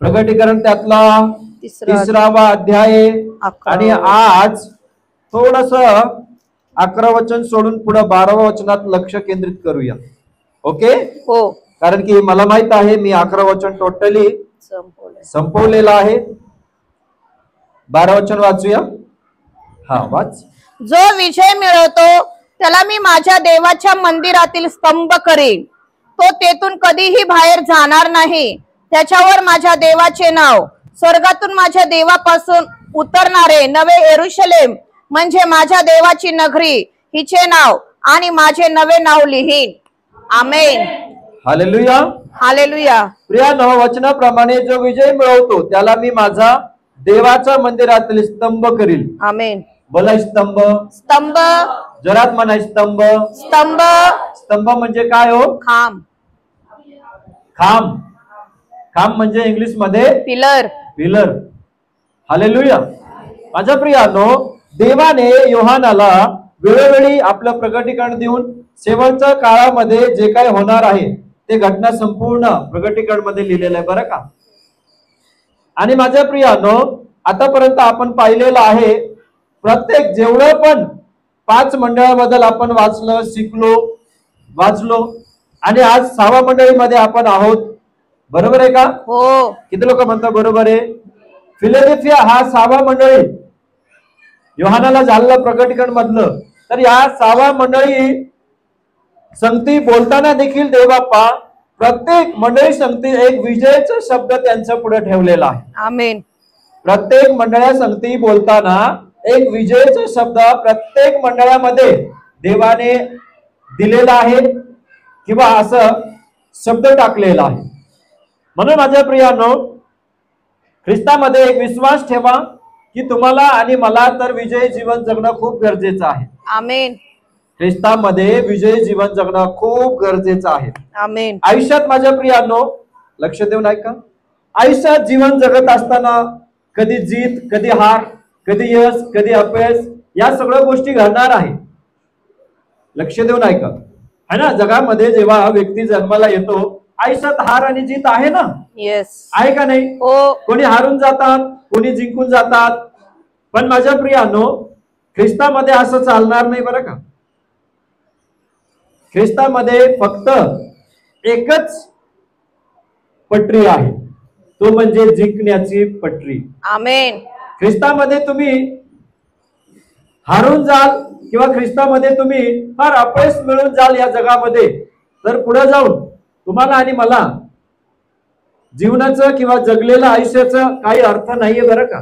प्रकटीकरण त्यातला 3वा अध्याय आणि आज थोडस 11 वचन सोडून पुढे 12व्या वचनात लक्ष केंद्रित करूया. ओके हो, कारण की मला माहित आहे मी 11 वचन टोटली संपवलेलं आहे. 12 वचन वाचूया. हा वाच. जो विजय मिळवतो त्याला मी माझ्या देवाच्या मंदिरातील स्तंभ करीन, तो तेथून कधीही बाहेर जाणार नाही. त्याच्यावर माझ्या देवाचे नाव, स्वर्गातून माझ्या देवापासून उतरणारे नवे यरूशलेम म्हणजे माझ्या देवाची नगरी, हिचे नाव आणि माझे नवे नाव लिहीन. आमेन. हालेलुया. हालेलुया. प्रियानो, वचनाप्रमाणे जो विजय मिळवतो त्याला मी माझा देवाच्या मंदिरातील स्तंभ करील. आमेन. बोला स्तंभ. स्तंभ. जोरात म्हणा स्तंभ. स्तंभ. स्तंभ म्हणजे काय हो? खांब. खांब. खांब म्हणजे इंग्लिश मध्ये पिलर. पिलर. हालेलुया. माझ्या प्रियानो, देवाने योहानाला वेळोवेळी आपलं प्रकटीकरण देऊन शेवटच्या काळामध्ये जे काही होणार आहे ते घटना संपूर्ण प्रकटीकरण मध्ये लिहिलेलं आहे बरं का. आणि माझ्या प्रियानो, आतापर्यंत आपण पाहिलेलं आहे प्रत्येक जेवढं पण 5 मंडळाबद्दल आपण वाचलं, शिकलो, वाचलो आणि आज 6व्या मंडळीमध्ये आपण आहोत. बरोबर आहे का? हो. किती लोक म्हणतात बरोबर आहे? फिलाडेल्फिया हा 6वा मंडळी योहानाला झालेलं प्रकटीकरण मधलं. तर या 6व्या मंडळी संगती बोलताना देखील देवबाप्पा प्रत्येक मंडळी संगती एक विजयाचा शब्द त्यांच्या पुढे ठेवलेला आहे. आमेन. प्रत्येक मंडळा संगती बोलताना एक विजयाचा शब्द प्रत्येक मंडळामध्ये देवाने दिलेला आहे किंवा असं शब्द टाकलेला आहे. म्हणून माझ्या प्रियानो, ख्रिस्तामध्ये एक विश्वास ठेवा की तुम्हाला आणि मला तर विजयी जीवन जगणं खूप गरजेचं आहे. आमेन. ख्रिस्तामध्ये विजयी जीवन जगणं खूप गरजेचं आहे. आमेन. आयुष्यात माझ्या प्रियानो लक्ष देऊन ऐका. आयुष्यात जीवन जगत असताना कधी जीत, कधी हार, कधी यश, कधी अपयश या सगळ्या गोष्टी घडणार आहे. लक्ष देऊन ऐका. है ना, जगामध्ये जेव्हा व्यक्ती जन्माला येतो आयुष्यात हार आणि जीत आहे ना. येस. आहे का नाही? हो. कोणी हारून जातात, कोणी जिंकून जातात. पण माझ्या प्रियानो, ख्रिस्तामध्ये असं चालणार नाही बरं का. ख्रिस्तामध्ये फक्त एकच पटरी आहे, तो म्हणजे जिंकण्याची पटरी. आमेन. ख्रिस्तामध्ये तुम्ही हारून जाल किंवा ख्रिस्तामध्ये तुम्ही फार अपयश मिळून जाल या जगामध्ये, तर पुढे जाऊन तुम्हाला आणि मला जीवनाचं किंवा जगलेलं आयुष्याचं काही अर्थ नाहीये बरं का.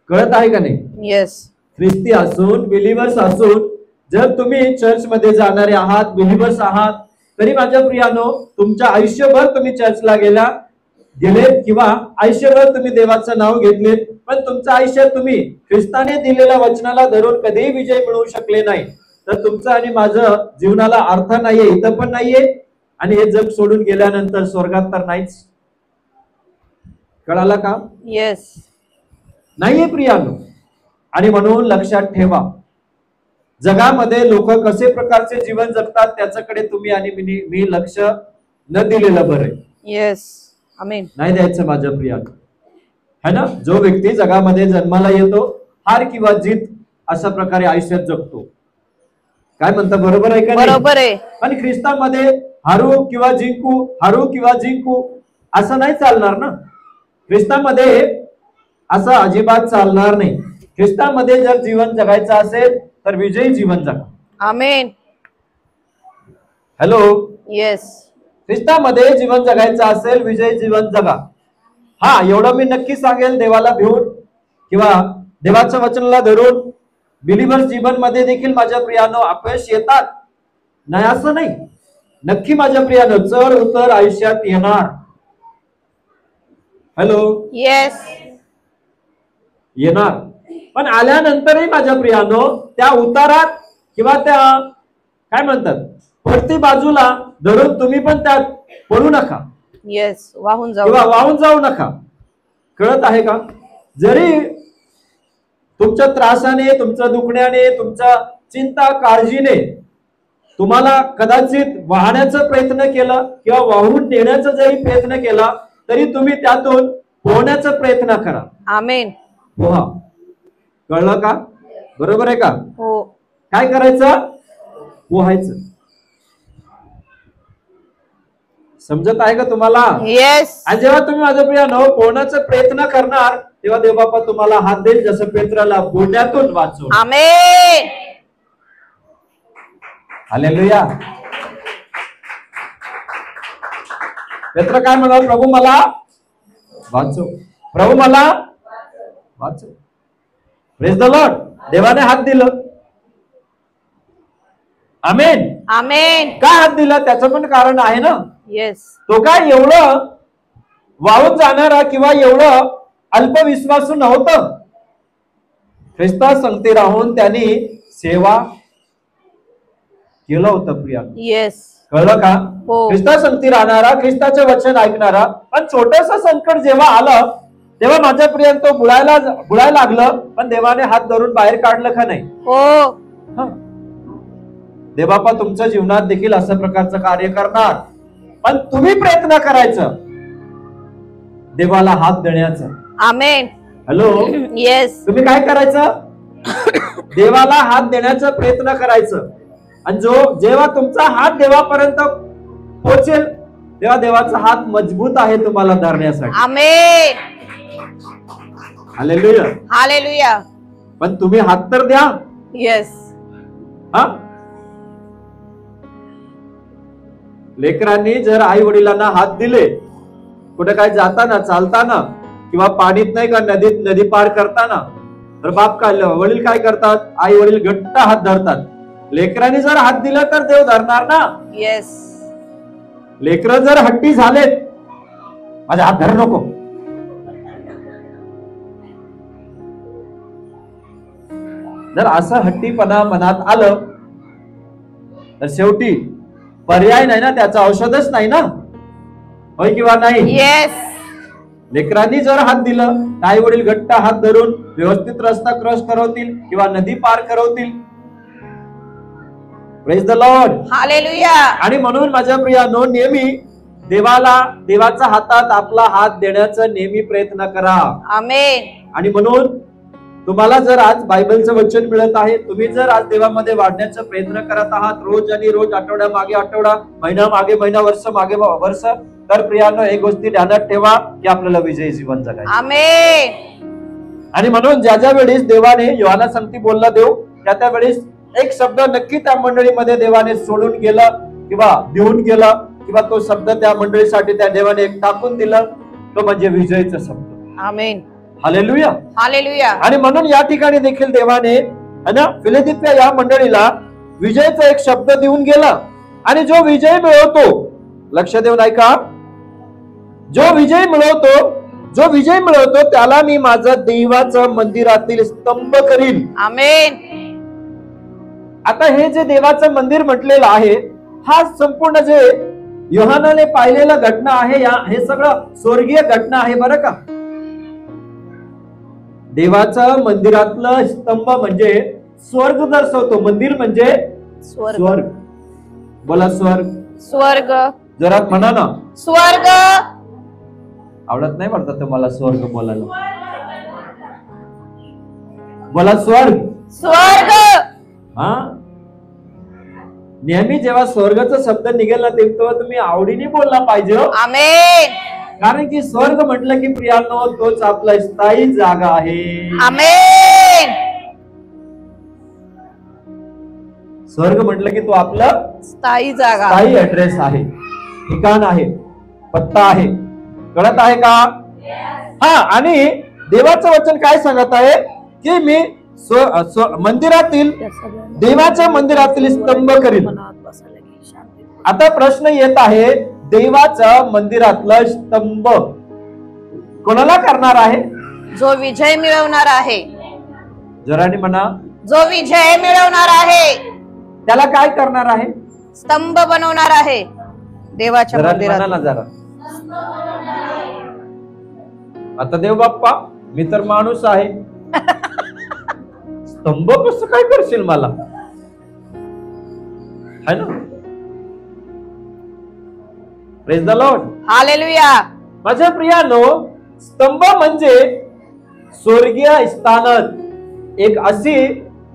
कळत आहे का नाही? येस. ख्रिस्ती असून, बिलिव्हर्स असून, जर तुम्ही चर्च मध्ये जाणारे आहात, बिलिव्हर्स आहात, तरी माझ्या प्रियानो तुमच्या आयुष्यभर तुम्ही चर्चला गेलेत किंवा आयुष्यभर तुम्ही देवाचं नाव घेतलेत, पण तुमच्या आयुष्यात तुम्ही ख्रिस्ताने दिलेल्या वचनाला धरून कधीही विजय मिळवू शकले नाही, तर तुमचं आणि माझं जीवनाला अर्थ नाहीये, इथं पण नाहीये आणि हे जग सोडून गेल्यानंतर स्वर्गात तर नाहीच. कळाला का? येस. नाहीये प्रियानो. आणि म्हणून लक्षात ठेवा, जगामध्ये लोक कसे प्रकारचे जीवन जगतात त्याच्याकडे तुम्ही आणि मी लक्ष न दिलेलं बरं. येस. आमेन. नाही द्यायचं माझ्या प्रियानो. है ना, जो व्यक्ती जगामध्ये जन्माला येतो हार किंवा जीत अशा प्रकारे आयुष्यात जगतो. काय म्हणता, बरोबर आहे का? बरोबर आहे. आणि ख्रिस्तामध्ये हारू किंवा जिंकू, हारू किंवा जिंकू असं नाही चालणार ना. ख्रिस्तामध्ये असं अजिबात चालणार नाही. ख्रिस्तामध्ये जर जीवन जगायचं असेल तर विजयी जीवन जगा. आमेन. हॅलो. येस. ख्रिस्तामध्ये जीवन जगायचं असेल, विजयी जीवन जगा. हा, एवढं मी नक्की सांगेल देवाला भिवून किंवा देवाच्या वचनाला धरून. बिलिव्हर्स जीवन मध्ये देखील माझ्या प्रियानो अपयश येतात, नाही असं नाही. नक्की माझ्या प्रियानो चढ उतर आयुष्यात येणार. हॅलो. येस. येणार. पण आल्यानंतरही माझ्या प्रियानो त्या उतारात किंवा त्या काय म्हणतात पडती बाजूला धरून तुम्ही पण त्यात पडू नका. येस. वाहून जाऊ नका. कळत आहे का? जरी तुमच्या त्रासाने, तुमच्या दुखण्याने, तुमच्या चिंता काळजीने तुम्हाला कदाचित वाहण्याचा प्रयत्न केला किंवा वाहून नेण्याचा जरी प्रयत्न केला तरी तुम्ही त्यातून पोहण्याचा प्रयत्न करा. आमेन. पोहा. कळलं का? बरोबर आहे का? हो. काय करायचं? पोहायचं. समजत आहे का तुम्हाला? येस. आणि जेव्हा तुम्ही माझ्या प्रियानो पोहण्याचा प्रयत्न करणार तेव्हा देव बाप्पा तुम्हाला हात देईल, जसं पेत्राला बुडण्यातून वाचवलं. आमेन. हालेलुया. पेत्र काय म्हणाल? प्रभू मला वाचव, प्रभू मला वाचव. Praise the Lord. देवाने हात दिलं. आमेन. आमेन. का हात दिला? त्याचं पण कारण आहे ना. येस. तो काय एवढं वाहून जाणारा किंवा एवढं अल्पविश्वासू नव्हतं. ख्रिस्ता संगती राहून त्यांनी सेवा केलं होतं प्रिया. येस. कळलं का? हो. ख्रिस्ता संगती राहणारा, ख्रिस्ताचे वचन ऐकणारा. पण छोटस संकट जेव्हा आलं तेव्हा माझ्या प्रियान तो बुडायला लागलं, पण देवाने हात धरून बाहेर काढलं का नाही? हो. देवबापा तुमच्या जीवनात देखील अशा प्रकारचं कार्य करणार, पण तुम्ही प्रयत्न करायचं देवाला हात देण्याचं. आमेन. हॅलो. येस. तुम्ही काय करायचं? देवाला हात देण्याचा प्रयत्न करायचं. आणि जेव्हा तुमचा हात देवापर्यंत पोहोचेल तेव्हा देवाचा हात मजबूत आहे तुम्हाला धरण्यासाठी. आमेन. हालेलुया. हालेलुया. पण तुम्ही हात तर द्या. येस. हा. लेकरांनी जर आई वडिलांना हात दिले, कुठे काय जाताना, चालताना किंवा पाणीत नाही का नदी पार करताना, तर बाप काय वडील काय करतात? आई वडील घट्ट हात धरतात. लेकरांनी जर हात दिला तर देव धरणार ना. येस. लेकर जर हट्टी झालेत, माझा हात धरू नको, जर असं हट्टीपणा मनात आलं तर शेवटी पर्याय नाही ना, त्याचं औषधच नाही ना. होय किंवा नाही? येस. लेकरांनी जर हात दिलं, आई वडील घट्ट हात धरून व्यवस्थित रस्ता क्रॉस करवतील किंवा नदी पार करवतील. Praise the Lord. हालेलुया. आणि म्हणून माझ्या प्रियानो, नेहमी देवाच्या हातात आपला हात देण्याचा नेहमी प्रयत्न करा. आमेन. आणि म्हणून तुम्हाला जर आज बायबलचं वचन मिळत आहे, तुम्ही जर आज देवामध्ये वाढण्याचा प्रयत्न करत आहात रोज आणि रोज, आठवड्या मागे आठवडा, महिना मागे महिना, वर्ष मागे वर्ष, तर प्रियानो एक गोष्टी ध्यानात ठेवा की आपल्याला विजयी जीवन जगायचं. आमेन. आणि म्हणून ज्या वेळेस देवाने योहाना संगती बोलला देव, त्या वेळेस एक शब्द नक्की त्या मंडळीमध्ये देवाने सोडून गेला किंवा देऊन गेला, किंवा तो शब्द त्या मंडळीसाठी त्या देवाने एक टाकून दिला, तो म्हणजे विजयचा शब्द. आमेन. हालेलुया. हालेलुया. आणि म्हणून या ठिकाणी देखील देवाने फिलाडेल्फिया या मंडळीला विजयचा एक शब्द देऊन गेला. आणि जो विजय मिळवतो, लक्ष देऊन ऐका, जो विजय मिळवतो त्याला मी माझा देवाच्या मंदिरातील स्तंभ करीन. आमेन. आता हे जे देवाचं मंदिर म्हटलेलं आहे, हा संपूर्ण जे योहानाने पाहिलेला घटना आहे, हे सगळं स्वर्गीय घटना आहे बरं का. देवाचं मंदिरातलं स्तंभ म्हणजे स्वर्ग दर्शवतो. मंदिर म्हणजे स्वर्ग. बोला स्वर्ग. स्वर्ग. जरा म्हणा ना. स्वर्ग. आवडत नाही म्हणतात तुम्हाला स्वर्ग बोलायला? बोला स्वर्ग. स्वर्ग. हा. नेहमी जेव्हा स्वर्गाचा शब्द निघेल ना तेव्हा तुम्ही आवडीने बोलला पाहिजे. आमेन. कारण की स्वर्ग म्हटलं की प्रियांनो, तोच आपला स्थायी जागा आहे. आमेन. स्वर्ग म्हटलं की तो आपला स्थायी जागा, स्थायी ऍड्रेस आहे, ठिकाण आहे, पत्ता आहे. कळत आहे का? हा. आणि देवाचं वचन काय सांगत आहे की मी देवाच्या मंदिरातील स्तंभ करीन. आता प्रश्न येत आहे, देवाच्या मंदिरातला स्तंभ कोणाला करणार आहे? जो विजय मिळवणार आहे. जरानी म्हणा. जो विजय मिळवणार आहे त्याला काय करणार आहे? स्तंभ बनवणार आहे देवाच्या मंदिरात. जरा आता देव बाप्पा, मी तर माणूस आहे, स्तंभ कसं काय करशील मला? है ना. Praise the Lord. हालेलुया. माझ्या प्रियानो, स्तंभ म्हणजे स्वर्गीय स्थानक, एक अशी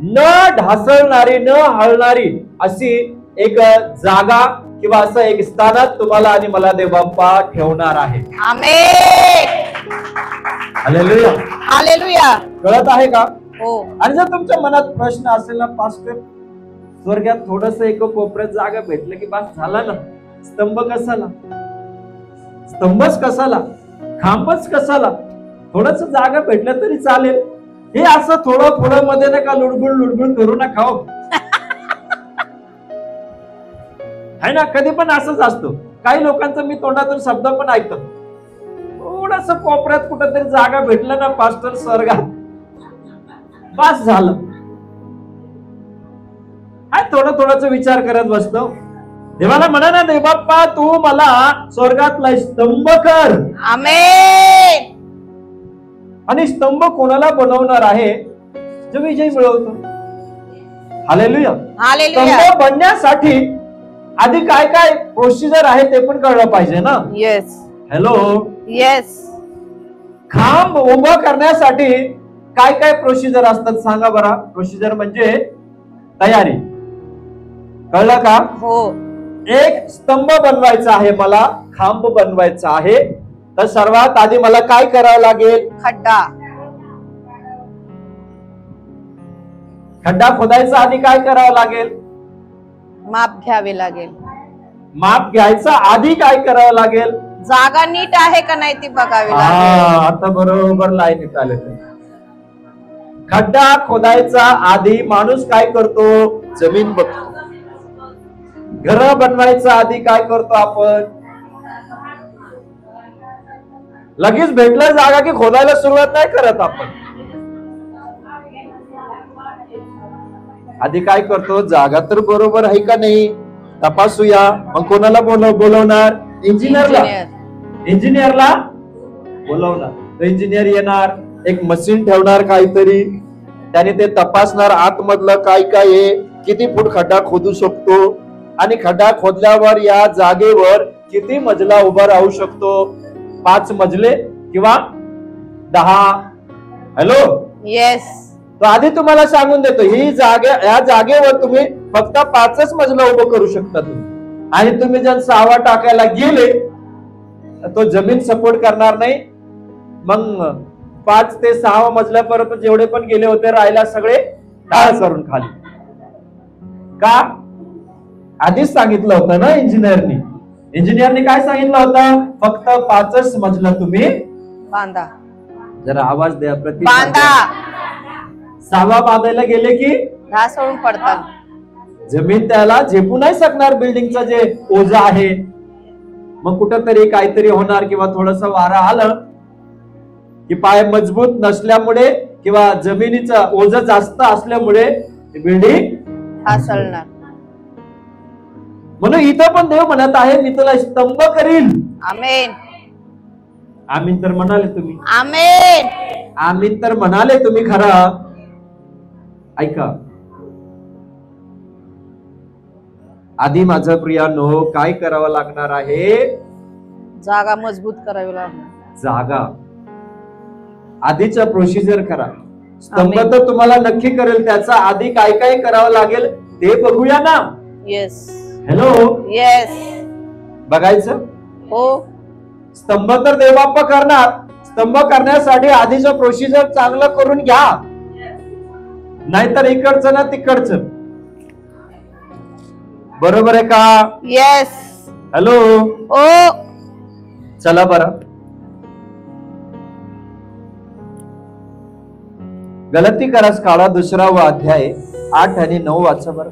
न ढासळणारी न हलणारी अशी एक जागा किंवा असं एक स्थानात तुम्हाला आणि मला देवबाप्पा ठेवणार आहे. आमेन. हालेलुया. हालेलुया. कळत आहे का? हो. आणि जर तुमच्या मनात प्रश्न असेल ना, पास्टर स्वर्गात थोडस एक कोपऱ्यात जागा भेटलं की बस झाला ना, स्तंभ कसाला, स्तंभच कसाला, खांबच कसाला, थोडस जागा भेटलं तरी चालेल. हे असं थोडं थोडं मध्ये नका लुडबुड करू नका हो. है ना, कधी पण असंच असतो. काही लोकांचं मी तोंडातून शब्द पण ऐकतो, थोडस कोपऱ्यात कुठेतरी जागा भेटलं ना पास्टर स्वर्गात, बस झालं. हा थोडं विचार करत बसतो. देवाला म्हणा ना, देवबाप्पा तू मला स्वर्गातला स्तंभ कर. आमेन. आणि स्तंभ कोणाला बनवणार आहे? जो विजय मिळवतो. हालेलुया. हालेलुया. स्तंभ बनण्यासाठी आधी काय काय प्रोसिजर आहे ते पण कळलं पाहिजे ना. येस. हॅलो. येस. खांब उभं करण्यासाठी काय काय प्रोसिजर असतात सांगा बरं. प्रोसिजर म्हणजे तयारी. कळलं का? हो. एक स्तंभ बनवायचा आहे मला, खांब बनवायचा आहे, तर सर्वात आधी मला काय करावं लागेल? खड्डा खोदायचा आधी काय करावं लागेल? माप घ्यावे लागेल. माप घ्यायचा आधी काय करावं लागेल? जागा नीट आहे का नाही ती बघावी लागेल. आता बरोबर लाईनीत आले. खड्डा खोदायचा आधी माणूस काय करतो? जमीन बघतो. घर बनवायचा आधी काय करतो आपण? लगेच भेटलं जागा की खोदायला सुरुवात नाही करत आपण. आधी काय करतो? जागा तर बरोबर आहे का नाही तपासूया. मग कोणाला बोलवणार? इंजिनियरला बोलवणार. इंजिनियर येणार, एक मशीन ठेवणार काहीतरी, त्याने ते तपासणार आतमधलं काय काय आहे, किती फूट खड्डा खोदू शकतो, आणि खड्डा खोदल्यावर या जागेवर किती मजला उभा राहू शकतो. 5 मजले किंवा 10. हॅलो. येस. तो आधी तुम्हाला सांगून देतो, ही जागा, या जागेवर तुम्ही फक्त 5च मजला उभं करू शकता तुम्ही. आणि तुम्ही जर 6वा टाकायला गेले तो जमीन सपोर्ट करणार नाही. मग 5 ते 6 मजल्यापर्यंत जेवढे पण गेले होते राहिला सगळे ढाळ करून खाली. का? आधीच सांगितलं होतं ना इंजिनियरनी काय सांगितलं होतं? फक्त 5च मजला तुम्ही बांधा. जरा आवाज द्या. बांधा. 6वा बांधायला गेले की ढासळून पडतात. जमीन त्याला झेपू नाही शकणार बिल्डिंगचं जे ओझं आहे. मग कुठंतरी काहीतरी होणार, किंवा थोडस वारा आलं की पाय मजबूत नसल्यामुळे किंवा जमिनीचं ओझं जास्त असल्यामुळे बिल्डिंग ढासळणार. म्हणून इथं पण देव म्हणत आहे, मी तुला स्तंभ करील. आमेन. आमीन तर म्हणाले तुम्ही. आमेन. आमीन तर म्हणाले तुम्ही. खरं ऐका. आधी माझं प्रियानो काय करावं लागणार आहे? जागा मजबूत करावी लागणार. जागा आधीचा प्रोसिजर करा. स्तंभ तर तुम्हाला नक्की करेल, त्याचा आधी काय काय करावं लागेल ते बघूया ना. येस. हॅलो. येस. बघायचं. हो. स्तंभ तर देवबाप्पा करणार. स्तंभ करण्यासाठी आधीचं प्रोसिजर चांगलं करून घ्या, नाहीतर इकडचं ना तिकडचं. बरोबर आहे का? येस. हॅलो. ओ. चला बरं. गलती करास काळा 2वा अध्याय 8 आणि 9 वाचा बरं.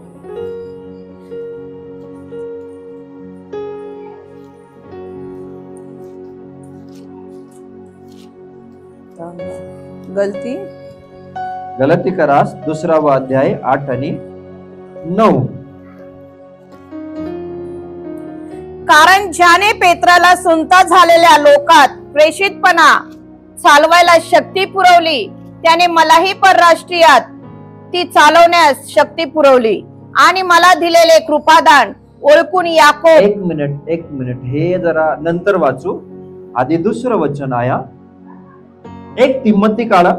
गलती करास 2वा अध्याय 8 आणि 9. कारण ज्याने पेत्राला सुनता झालेल्या लोकात प्रेषितपणा चालवायला शक्ती पुरवली, त्याने मलाही परराष्ट्रीयात ती चालवण्यास शक्ती पुरवली. आणि मला दिलेले कृपादान ओळखून याकोब. एक मिनिट हे जरा नंतर वाचू. आधी दुसरं वचन आहे. 1 तिमोथी काढा.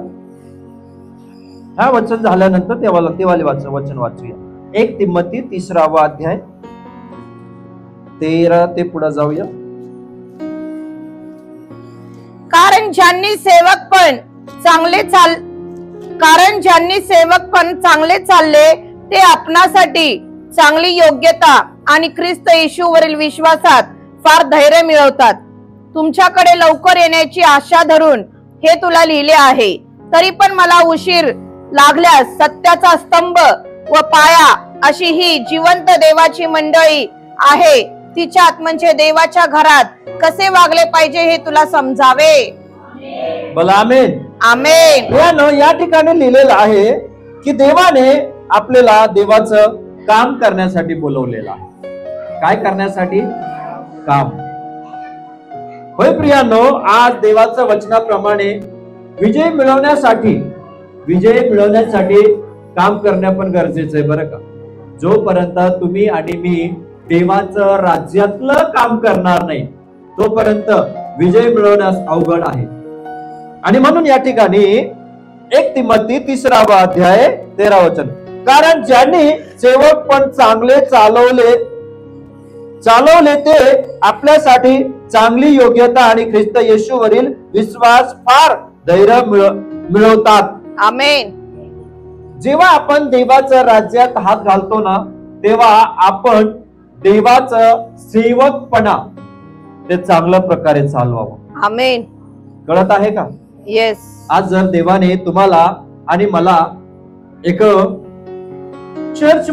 हा वचन झाल्यानंतर तेवाले वचन वाचूया. 1 तिमोथी 3वा अध्याय 13 ते पुढे जाऊया. कारण ज्यांनी सेवक पण चांगले चालले ते आपणासाठी चांगली योग्यता आणि ख्रिस्त येशूवरील विश्वासात फार धैर्य मिळवतात. तुमच्याकडे लवकर येण्याची आशा धरून हे तुला लिहिले आहे. तरी पण मला उशीर लागल्यास सत्याचा स्तंभ व पाया अशी ही जिवंत देवाची मंडळी आहे तिच्यात म्हणजे देवाच्या घरात कसे वागले पाहिजे हे तुला समजावे. बोला आमेन. आमेन. या ठिकाणी लिहिलेलं आहे की देवाने आपल्याला देवाचं काम करण्यासाठी बोलवलेलं आहे. काय करण्यासाठी? काम. होय प्रियांनो, आज देवाच्या वचनाप्रमाणे विजय मिळवण्यासाठी काम करणं पण गरजेचं आहे बरं का. जोपर्यंत तुम्ही आणि मी देवाचं राज्यातलं काम करणार नाही तोपर्यंत विजय मिळवण्यास अवघड आहे. आणि म्हणून या ठिकाणी 1 तिमोथी 3वा अध्याय 13 वचन, कारण ज्यांनी सेवक पण चांगले चालवले ते आपल्यासाठी चांगली योग्यता आणि ख्रिस्त येशूवरील विश्वास फार धैर्य मिळवतात. आमेन. जेव्हा आपण देवाच्या राज्यात हात घालतो ना तेव्हा आपण देवाचं सेवकपणा ते चांगल्या प्रकारे चालवावं. आमेन. कळत आहे का? येस. आज जर देवाने तुम्हाला आणि मला एका चर्च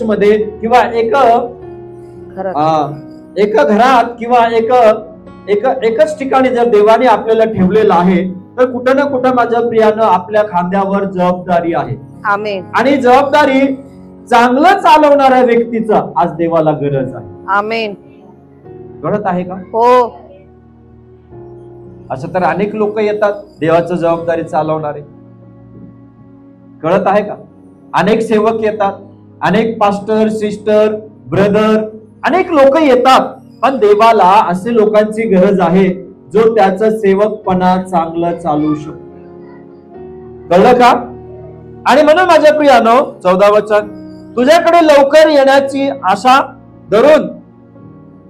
मध्ये किंवा एका घरात किंवा एकच ठिकाणी जर देवाने आपल्याला ठेवलेलं आहे तर कुठं ना कुठं माझ्या प्रियानं आपल्या खांद्यावर जबाबदारी आहे. आमेन. आणि जबाबदारी चांगलं चालवणाऱ्या व्यक्तीचा आज देवाला गरज आहे. आमेन. कळत आहे का? हो. असं तर अनेक लोक येतात देवाचं जबाबदारी चालवणारे. कळत आहे का? अनेक सेवक येतात, अनेक पास्टर, सिस्टर, ब्रदर, अनेक लोक येतात. पण देवाला असे लोकांची गरज आहे जो त्याचा सेवकपणा चांगलं चालवू शकतो. कळलं का? आणि म्हणून माझ्या प्रियानो 14 वचन, तुझ्याकडे लवकर येण्याची आशा धरून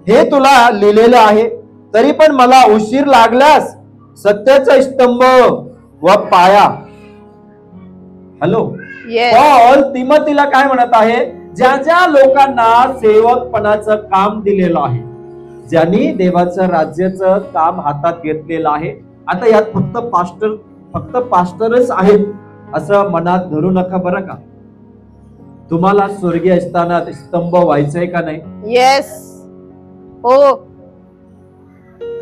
हे तुला लिहिलेलं आहे. तरी पण मला उशीर लागल्यास सत्याचा स्तंभ व पाया. हॅलो. पॉल तिमोथीला काय म्हणत आहे? ज्या लोकांना सेवकपणाचं काम दिलेलं आहे, ज्यांनी देवाचं राज्याचं काम हातात घेतलेलं आहे. आता यात फक्त पास्टरच आहेत असं मनात धरू नका बरं का. तुम्हाला स्वर्गीय असताना स्तंभ व्हायचंय का नाही? येस. हो.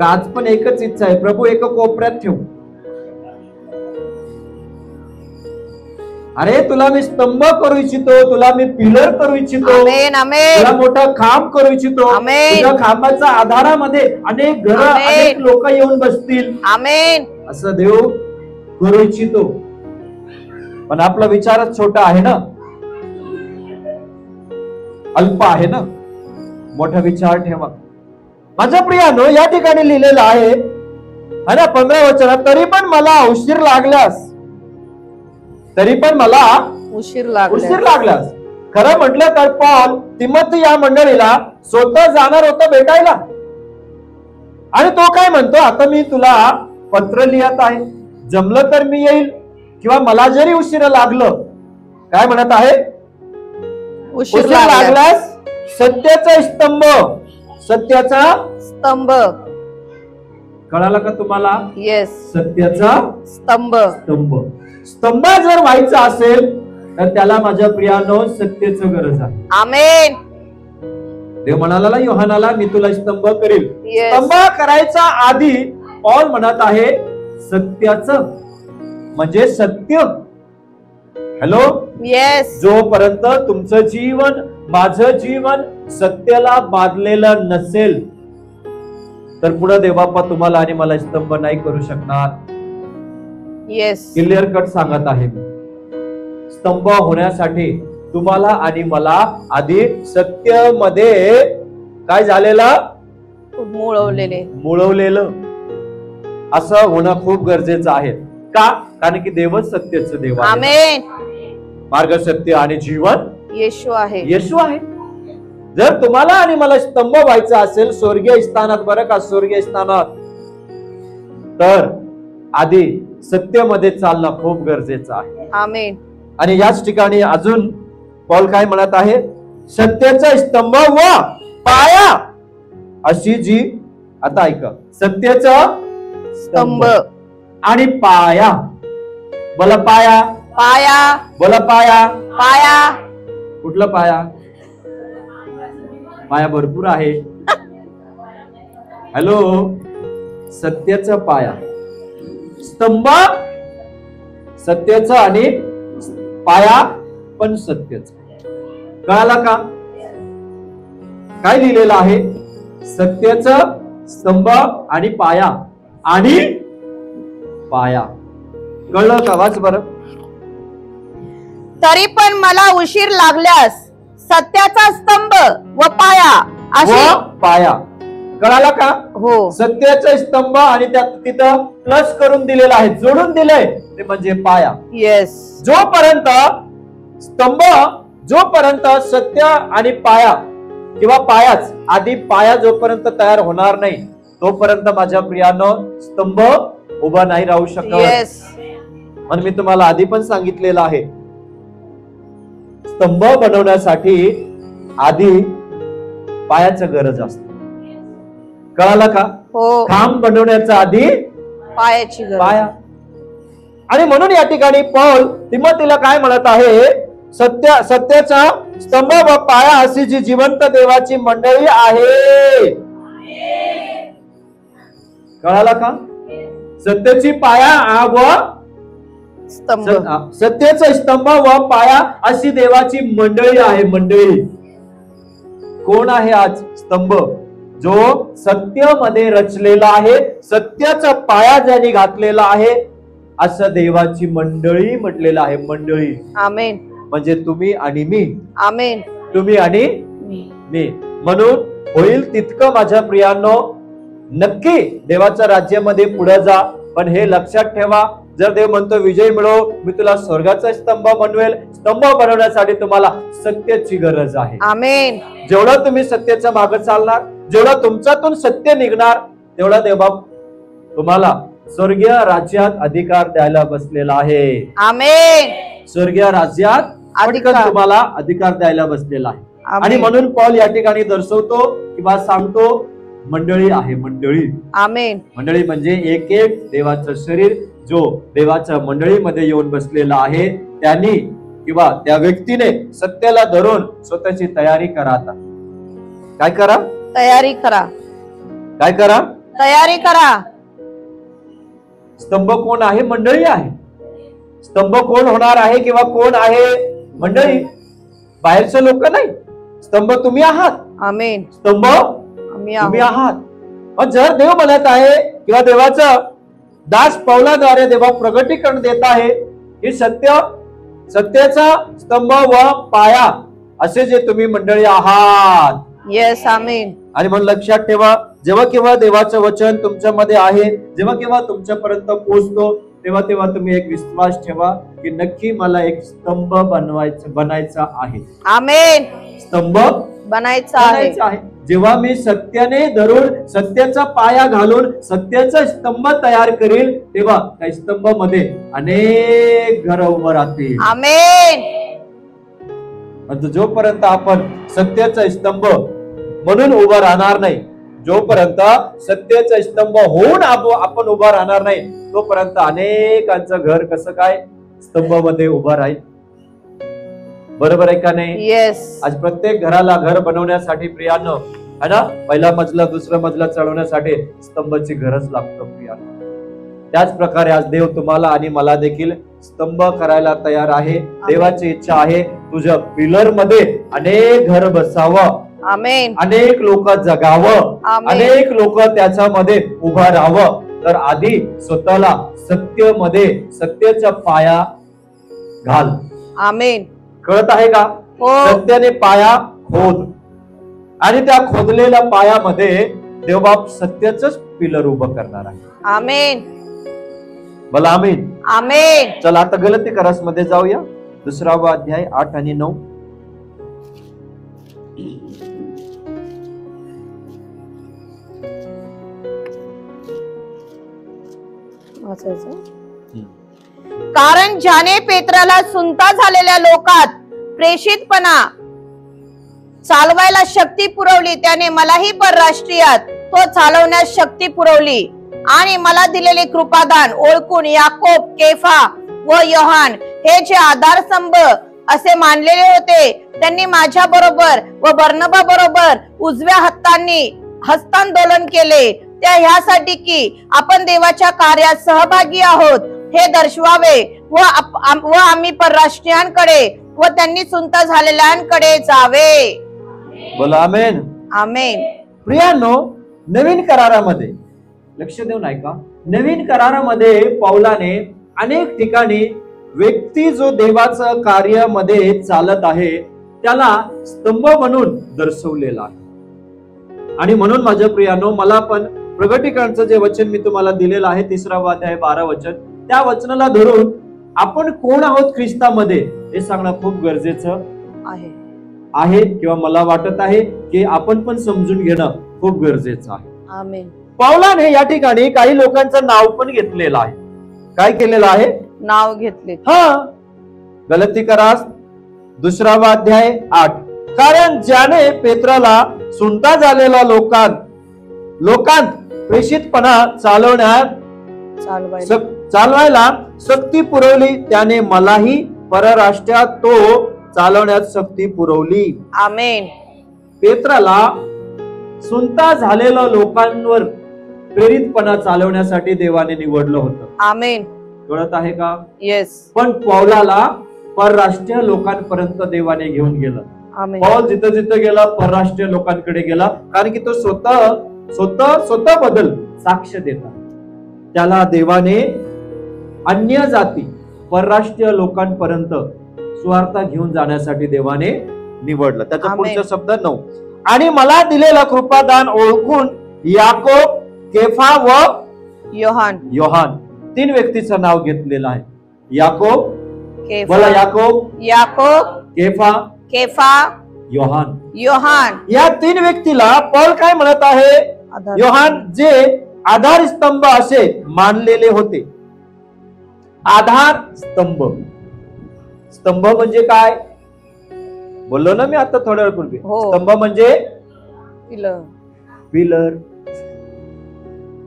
आज पण एकच इच्छा आहे, प्रभू एका कोपऱ्यात ठेवू. अरे तुला मी स्तंभ करू इच्छितो, तुला मी पिलर करू इच्छितो, तुला मोठं खांब करू इच्छितो. तुझ्या खांबाच्या आधारामध्ये अनेक घर, अनेक लोक येऊन बसतील. आमेन. असं देव करू इच्छितो. पण आपला विचारच छोटा आहे ना, अल्प आहे ना. मोठा विचार ठेवा. माझ्या प्रियानो, या ठिकाणी लिहिलेलं आहे ना 15 वचनात, तरी पण मला उशीर लागल्यास. खरं म्हटलं तर पॉल तिमोथी या मंडळीला स्वतः जाणार होता भेटायला. आणि तो काय म्हणतो, आता मी तुला पत्र लिहित आहे, जमलं तर मी येईल किंवा मला जरी उशीर लागलं, काय म्हणत आहे, उशीर लागल्यास सत्याचा स्तंभ. कळाला का तुम्हाला? येस. सत्याचा स्तंभ. स्तंभ जर व्हायचा असेल तर त्याला माझ्या प्रियानो सत्याचं गरज आहे. आमेन. देव म्हणाला योहानाला, मी तुला स्तंभ करील. Yes. स्तंभ करायचा आधी पॉल म्हणत आहे सत्याचं, म्हणजे सत्य. हॅलो. येस. जोपर्यंत तुमचं जीवन, माझं जीवन सत्याला बांधलेलं नसेल तर पुढे देवबाप्पा तुम्हाला आणि मला स्तंभ नाही करू शकणार. येस. क्लिअर कट सांगत आहे मी. स्तंभ होण्यासाठी तुम्हाला आणि मला आधी सत्य मध्ये काय झालेलं, मुळवलेलं असं होणं खूप गरजेचं आहे. का? कारण की देवच सत्याचं देव आहे. आमेन. मार्ग, सत्य आणि जीवन येशू आहे. येशू आहे. जर तुम्हाला आणि मला स्तंभ व्हायचं असेल स्वर्गीय स्थानात, बरं का, स्वर्गीय स्थानात, तर आधी सत्यामध्ये चालणं खूप गरजेचं आहे. आमेन. आणि याच ठिकाणी अजून पौल काय म्हणत आहे? सत्याचा स्तंभ व पाया अशी जी, आता ऐका, सत्याचा स्तंभ आणि पाया. बोला पाया. पाया. बोला पाया. पाया. कुठला पाया? पाया भरपूर आहे. हॅलो, सत्याचा पाया, स्तंभ सत्याचा आणि पाया पण सत्याचा. कळाला का? काय लिहिलेलं आहे? सत्याचा स्तंभ आणि पाया आणि पाया. कळलं का? वाच बरं. तरी पण मला उशीर लागल्यास सत्याचा स्तंभ व पाया अशी. पाया. कळाला का? हो. सत्याचा स्तंभ आणि त्यात तिथं प्लस करून दिलेलं आहे, जोडून दिलंय, ते म्हणजे पाया. येस. जोपर्यंत स्तंभ, जोपर्यंत सत्य आणि पाया किंवा पायाच, आधी पाया जोपर्यंत तयार होणार नाही तोपर्यंत माझ्या प्रियानो स्तंभ उभा नाही राहू शकत. येस. म्हणून मी तुम्हाला आधी पण सांगितलेलं आहे, स्तंभ बनवण्यासाठी आधी पायाचं गरज असते. कळालं का? हो. खांब बनवण्याचा आधी पायाची गरज. पाया. आणि म्हणून या ठिकाणी पौल तिमोथीला काय म्हणत आहे? सत्याचा स्तंभ व पाया अशी जी जिवंत देवाची मंडळी आहे. कळाला का? सत्याची पाया व स्तंभ, सत्याचा स्तंभ व पाया अशी देवाची मंडळी आहे. मंडळी कोण आहे? आज स्तंभ जो सत्यामध्ये रचलेला आहे, सत्याचा पाया ज्यांनी घातलेला आहे, असं देवाची मंडळी म्हटलेलं आहे. मंडळी. आमेन. म्हणजे तुम्ही आणि मी. आमेन. तुम्ही आणि मी. म्हणून होईल तितकं माझ्या प्रियांनो नक्की देवाच्या राज्यामध्ये पुढे जा. पण हे लक्षात ठेवा, जर देव म्हणतो विजय मिळव, मी तुला स्वर्गाचा स्तंभ बनवेल, स्तंभ बनवण्यासाठी तुम्हाला सत्याची गरज आहे. आमेन. जेवढं तुम्ही सत्याच्या मागे चालणार, जेवढं तुमच्यातून सत्य निघणार, तेवढा देवबाप तुम्हाला स्वर्गीय राज्यात अधिकार द्यायला बसलेला आहे. आमेन. स्वर्गीय राज्यात तुम्हाला अधिकार द्यायला बसलेला आहे. आणि म्हणून पौल या ठिकाणी दर्शवतो किंवा सांगतो, मंडळी आहे. मंडळी. आमेन. मंडळी म्हणजे एक एक देवाचं शरीर जो देवाच्या मंडळीमध्ये येऊन बसलेला आहे, त्यांनी किंवा त्या व्यक्तीने सत्याला धरून स्वतःची तयारी करा. आता काय करा? तयारी करा. काय करा? तयारी करा. स्तंभ कोण आहे? मंडळी आहे. स्तंभ कोण होणार आहे किंवा कोण आहे? मंडळी. बाहेरचे लोक नाही. स्तंभ तुम्ही आहात. आमेन. स्तंभ तुम्ही आहात. मग जर देव म्हणत आहे किंवा देवाचा दास पौलाद्वारे देवा प्रगटीकरण देत आहे की सत्याचा स्तंभ व पाया असे जे तुम्ही मंडळी आहात. येस. आमेन. आणि म्हणून लक्षात ठेवा, जेव्हा केव्हा देवाचं वचन तुमच्यामध्ये आहे, जेव्हा केव्हा तुमच्यापर्यंत पोहोचतो, तेव्हा तेव्हा तुम्ही एक विश्वास ठेवा की नक्की मला एक स्तंभ बनायचा आहे. आमेन. स्तंभ बनायचा आहे. जेव्हा मी सत्याने धरून सत्याचा पाया घालून सत्याचा स्तंभ तयार करील, तेव्हा त्या स्तंभामध्ये अनेक घर उभं राहतील. आमेन. जोपर्यंत आपण सत्याचा स्तंभ म्हणून उभा राहणार नाही, जोपर्यंत सत्याचा स्तंभ होऊन आपण उभा राहणार नाही, तोपर्यंत अनेकांचं घर कसं काय स्तंभामध्ये उभं राहील. बरोबर आहे का नाही? येस. आज प्रत्येक घराला घर बनवण्यासाठी प्रियानो है ना, पहिला मजला दुसरा मजला चढवण्यासाठी स्तंभाची गरज लागतो प्रियानो. त्याच प्रकारे आज देव तुम्हाला आणि मला देखील स्तंभ करायला तयार आहे. देवाची इच्छा आहे तुझ्या पिलर मध्ये अनेक घर बसावं. आमेन. अनेक लोक जगावं. अनेक लोक त्याच्यामध्ये उभा राहावं. तर आधी स्वतःला सत्याचा पाया घाल. आमेन. कळत आहे का? सत्याने पाया खोद आणि त्या खोदलेल्या पायामध्ये देवबाप सत्याच पिलर उभं करणार आहे. आमेन. बोला आमेन. आमेन. चला आता गलतीकरास मध्ये जाऊया. 2वा अध्याय 8 आणि 9. कारण ज्याने पेत्राला सुनता झालेल्या लोकात प्रेषितपणा चालवायला शक्ती पुरवली, त्याने मलाही परराष्ट्रीयात तो चालवण्यास शक्ती पुरवली. आणि मला दिलेले कृपादान ओळखून याकोब, केफा व योहान हे जे आधारस्तंभ असे मानलेले होते, त्यांनी माझ्या बरोबर व बर्नबा बरोबर उजव्या हातांनी हस्तांदोलन केले, त्या ह्यासाठी की आपण देवाच्या कार्यात सहभागी आहोत हे दर्शवावे व आम्ही परराष्ट्रीयांकडे व त्यांनी सुनता झालेल्यांकडे जावे. बोला आमेन. आमेन. प्रियांनो, नवीन करारामध्ये लक्ष देऊन ऐका. नवीन करारामध्ये पौलाने अनेक ठिकाणी व्यक्ती जो देवाचं कार्यामध्ये चालत आहे त्याला स्तंभ म्हणून दर्शवलेला आहे. आणि म्हणून माझ्या प्रियांनो, मला पण प्रगटीकरणचं जे वचन मी तुम्हाला दिलेलं आहे 3वा अध्याय 12 वचन, त्या वचनाला धरून आपण कोण आहोत ख्रिस्तामध्ये हे सांगणं खूप गरजेचं आहे किंवा मला वाटत आहे की आपण पण समजून घेणं खूप गरजेचं आहे. आमेन. पौलाने या ठिकाणी काही लोकांचं नाव पण घेतलेलं आहे. काय केलेलं आहे? नाव घेतले. गलतीकरास 2वा अध्याय 8. कारण ज्याने पेत्राला सुनता झालेला लोकांत प्रेषितपणा चालवायला शक्ती पुरवली, त्याने मलाही परराष्ट्रात तो चालवण्यात शक्ती पुरवली. आमेन. पेत्राला सुनता झालेल्या लोकांवर प्रेरितपणा चालवण्यासाठी देवाने निवडलं होतं. आमेन. कळत आहे का? येस. पण पौलाला परराष्ट्रीय लोकांपर्यंत देवाने घेऊन गेलं. आमेन. पौल जिथं जिथं गेला परराष्ट्रीय लोकांकडे गेला, कारण की तो स्वतः बदल साक्ष देतात. त्याला देवाने अन्य जाती परराष्ट्रीय लोकांपर्यंत सुवार्ता घेऊन जाण्यासाठी देवाने निवडलं. त्याचा पुढचा शब्द 9. आणि मला दिलेला कृपादान ओळखून याकोब, केफा व योहान 3 व्यक्तीचं नाव घेतलेलं आहे. याकोब, बोला याकोब, केफा, योहान. या 3 व्यक्तीला पौल काय म्हणत आहे? योहान जे आधारस्तंभ असे मानलेले होते. आधार स्तंभ. स्तंभ म्हणजे काय बोललो ना मी आता थोड्या वेळपूर्वी? स्तंभ म्हणजे पिलर.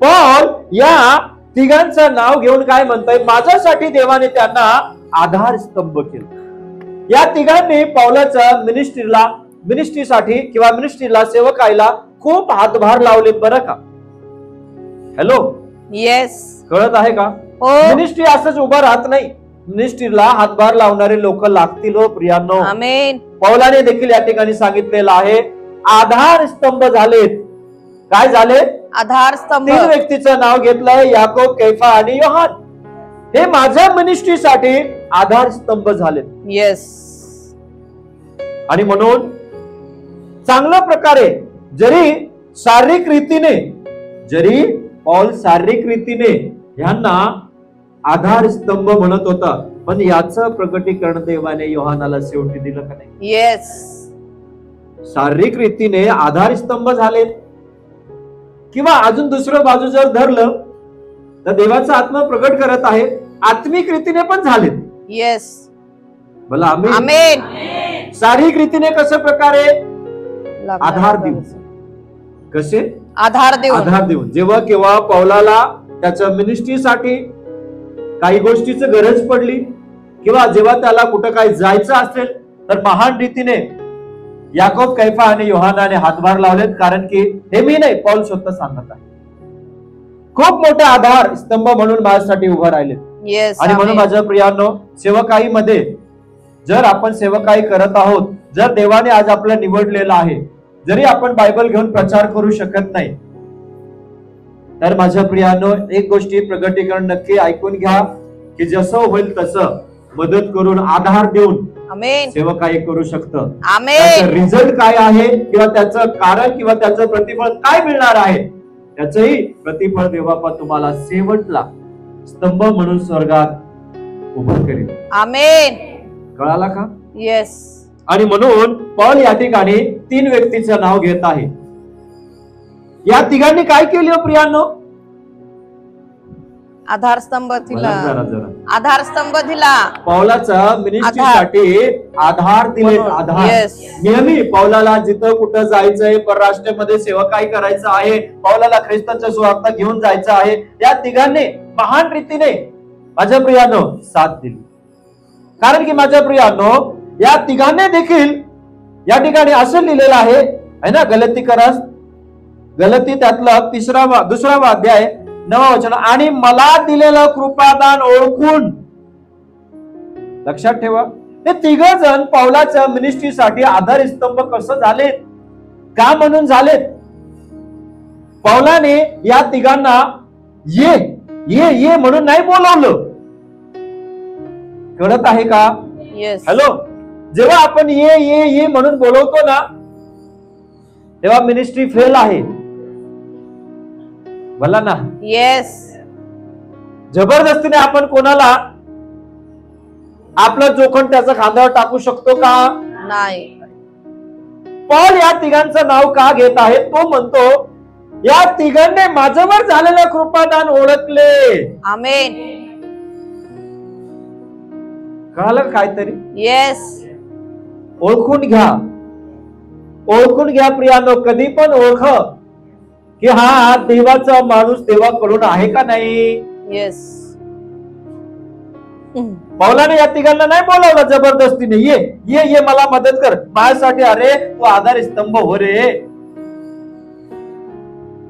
पौल या तिघांचं नाव घेऊन काय म्हणताय? माझ्यासाठी देवाने त्यांना आधार स्तंभ केलं. या तिघांनी पौलाच्या मिनिस्ट्रीसाठी किंवा मिनिस्ट्रीला सेवकायला खूप हातभार लावले बरं का? हॅलो. येस. कळत आहे का? मिनिस्ट्री असंच उभं राहत नाही. मिनिस्ट्रीला हातभार लावणारे लोक लागतील हो प्रियांनो. आमेन. पौलाने देखील या ठिकाणी सांगितलेलं आहे आधार स्तंभ झालेत. काय झाले? आधार स्तंभ. 3 व्यक्तीचं नाव घेतलंय, याकोब, कैफा आणि योहान. हे माझ्या मिनिस्ट्रीसाठी आधार स्तंभ झालेत. येस. आणि म्हणून चांगल्या प्रकारे जरी पौल शारीरिक रीतीने ह्यांना आधार स्तंभ म्हणत होता, पण याचं प्रकटीकरण देवाने योहानाला शेवटी दिलं का नाही? येस. शारीरिक रीतीने आधार स्तंभ झाले. किंवा अजून दुसरं बाजू जर धरलं तर देवाचा आत्मा प्रकट करत आहे आत्मिक रीतीने पण झालेत. येस. बोला आमेन. शारीरिक रीतीने कशा प्रकारे? आधार देऊन. कसे? आधार देऊन. जेव्हा केव्हा पौलाला त्याच्या मिनिस्ट्रीसाठी काही गोष्टीची गरज पडली किंवा जेव्हा त्याला कुठं काही जायचं असेल तर महान रीतीने याकोब, कैफा आणि योहानाने हातभार लावलेत. कारण की हे मी नाही, पौल स्वतः सांगत आहे. खूप मोठे आधार स्तंभ म्हणून माझ्यासाठी उभं राहिले. आणि म्हणून माझ्या प्रियांनो, सेवकाईमध्ये जर आपण सेवकाई करत आहोत, जर देवाने आज आपलं निवडलेलं आहे, जरी आपण बायबल घेऊन प्रचार करू शकत नाही, तर माझ्या प्रियांनो एक गोष्टी प्रगटीकरण नक्की ऐकून घ्या की जसं होईल तसं मदत करून आधार देऊन आमेन. सेवकाई करू शकतं. आमेन. त्याचं रिझल्ट काय आहे किंवा त्याचं कारण किंवा त्याचं प्रतिफळ काय मिळणार आहे त्याचंही प्रतिफळ देवबापा तुम्हाला शेवटला स्तंभ म्हणून स्वर्गात उभं करेल. आमेन. कळाला का? येस. आणि म्हणून पौल या ठिकाणी 3 व्यक्तीचं नाव घेत आहे. या तिघांनी काय केलं प्रियांनो? आधारस्तंभ दिला. जरा जरा आधारस्तंभ दिला. पौलाचा मिनिस्ट्रीसाठी आधार दिले. आधार. Yes. नेहमी पौलाला जिथं कुठं जायचंय, परराष्ट्रामध्ये सेवकाई करायचं आहे, पौलाला ख्रिस्तांच्या सुवार्ता घेऊन जायचं आहे, या तिघांनी महान रीतीने माझ्या प्रियानो साथ दिली. कारण की माझ्या प्रियानो या तिघांनी देखील या ठिकाणी असं लिहिलेलं आहे ना, गलती त्यातला 2रा अध्याय 9 वचन, आणि मला दिलेलं कृपादान ओळखून. लक्षात ठेवा, हे 3 जण पौलाच्या मिनिस्ट्रीसाठी आधारस्तंभ कसं झालेत, का म्हणून झालेत? पौलाने या तिघांना ये ये ये म्हणून नाही बोलावलं. कळत आहे का? येस. हॅलो, जेव्हा आपण ये ये ये म्हणून बोलवतो ना, तेव्हा मिनिस्ट्री फेल आहे. बोला ना. येस. जबरदस्तीने आपण कोणाला आपलं जोखण त्याच्या खांद्यावर टाकू शकतो का? नाही. पौल या तिघांचं नाव का घेत आहे? तो म्हणतो या तिघांनी माझ्यावर झालेलं कृपादान ओळखले. आमेन. कळालं काहीतरी? येस. ओळखून घ्या, ओळखून घ्या प्रियानो. कधी पण ओळख की हा देवाचा माणूस देवाकडून आहे का नाही. येस. पौलाने या तिघांना नाही बोलावलं जबरदस्तीने, ये ये ये मला मदत कर माझ्यासाठी. अरे तू आधारस्तंभ हो रे,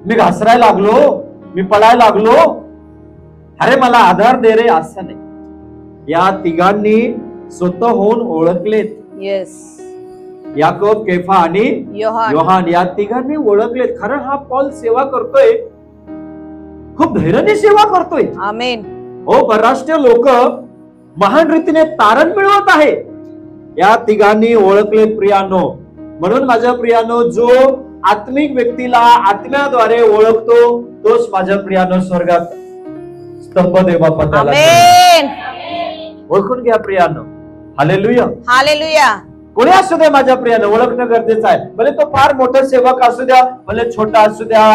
मी घासरायला लागलो, मी पळायला लागलो, अरे मला आधार दे रे, असं नाही. या तिघांनी स्वतःहून ओळखलेत. येस. याकोब, केफा आणि योहान या तिघांनी ओळखलेत. खरं हा पौल सेवा करतोय, खूप धैर्याने सेवा करतोय. आमेन. हो, परराष्ट्रीय लोक महान रीतीने तारण मिळवत आहे. या तिघांनी ओळखले प्रियानो. म्हणून माझ्या प्रियानो, जो आत्मिक व्यक्तीला आत्म्याद्वारे ओळखतो तोच माझ्या प्रियानो स्वर्गात स्तंभ देवबापा त्याला. ओळखून घ्या प्रियानो. हालेलुया. हालेलुया. कोणी असू द्या माझ्या प्रियानं, ओळखणं गरजेचं आहे. भले तो फार मोठा सेवक असू द्या, भले छोटा असू द्या,